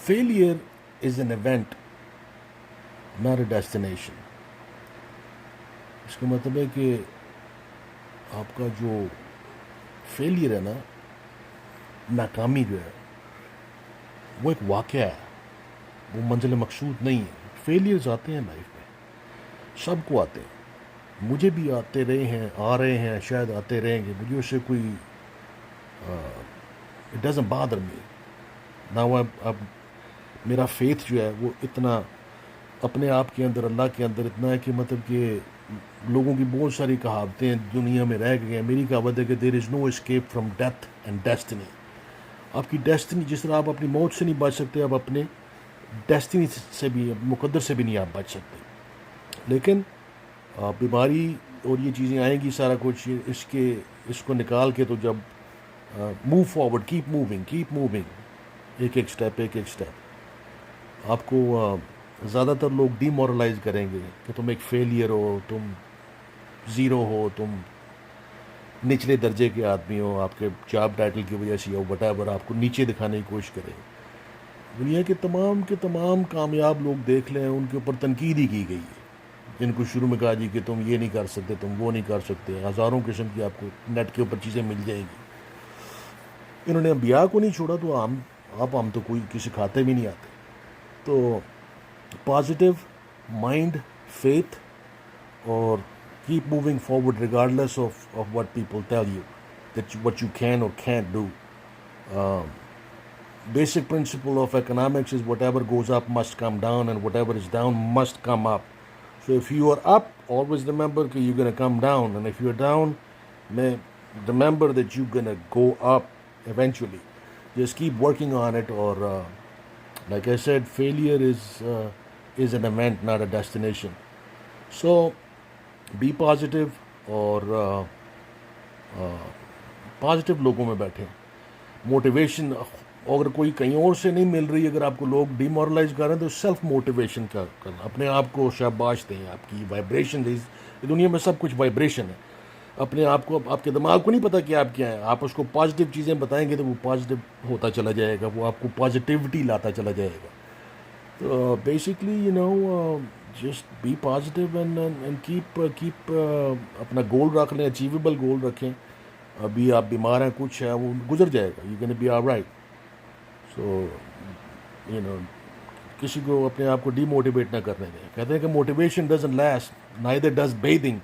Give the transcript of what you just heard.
Failure is an event, not a destination. اس کا مطلب ہے کہ آپ کا جو فیلئر ہے نا، ناکامی جو ہے، وہ ایک واقعہ ہے، وہ منزل مقصود نہیں ہے. فیلئرز آتے ہیں لائف میں، سب کو آتے ہیں، مجھے بھی آتے رہے ہیں، آ رہے ہیں، شاید آتے رہیں گے. مجھے اس سے کوئی it doesn't bother me now. اب میرا فیتھ جو ہے وہ اتنا اپنے آپ کے اندر، اللہ کے اندر اتنا ہے کہ مطلب کہ لوگوں کی بہت ساری کہاوتیں دنیا میں رہ گئی ہیں. میری کہاوت ہے کہ there is no escape from death and destiny. آپ کی ڈیسٹنی، جس طرح آپ اپنی موت سے نہیں بچ سکتے، آپ اپنے ڈیسٹنی سے بھی، مقدر سے بھی نہیں آپ بچ سکتے. لیکن بیماری اور یہ چیزیں آئیں گی، سارا کچھ اس کو نکال کے تو جب موو فارورڈ، کیپ موونگ، ایک ایک اسٹیپ آپ کو زیادہ تر لوگ ڈی مورلائز کریں گے کہ تم ایک فیلئر ہو، تم زیرو ہو، تم نچلے درجے کے آدمی ہو، آپ کے جاب ٹائٹل کی وجہ سے ہو، وٹ ایور، آپ کو نیچے دکھانے کی کوشش کریں. دنیا کے تمام کامیاب لوگ دیکھ لیں، ان کے اوپر تنقید ہی کی گئی ہے. جن کو شروع میں کہا جی کہ تم یہ نہیں کر سکتے، تم وہ نہیں کر سکتے، ہزاروں قسم کی آپ کو نیٹ کے اوپر چیزیں مل جائیں گی. انہوں نے انبیاء کو نہیں چھوڑا تو ہم تو کوئی کسی کھاتے بھی نہیں آتے. تو پازیٹیو مائنڈ، فیتھ، اور keep moving forward regardless of what people tell you, what you can or can't do. Basic principle of economics is whatever goes up must come down, and whatever is down must come up. So if you are up, always remember that you're going to come down, and if you're down, remember that you're going to go up eventually. Just keep working on it, or like I said, failure is an event, not a destination. So be positive, اور positive لوگوں میں بیٹھیں. Motivation اگر کوئی کہیں اور سے نہیں مل رہی، اگر آپ کو لوگ ڈی مورلائز کر رہے ہیں تو سیلف موٹیویشن کا کرنا، اپنے آپ کو شاباش دیں. آپ کی وائبریشن، دنیا میں سب کچھ وائبریشن ہے. اپنے آپ کو، آپ کے دماغ کو نہیں پتہ کہ آپ کیا ہیں، آپ اس کو پازیٹیو چیزیں بتائیں گے تو وہ پازیٹیو ہوتا چلا جائے گا، وہ آپ کو پازیٹیوٹی لاتا چلا جائے گا. تو basically just be positive and keep اپنا گول رکھ لیں، اچیویبل گول رکھیں. ابھی آپ بیمار ہیں، کچھ ہے، وہ گزر جائے گا. You can be all right. So کسی کو اپنے آپ کو ڈی موٹیویٹ نہ کرنے دیں. کہتے ہیں کہ motivation doesn't last, neither does bathing.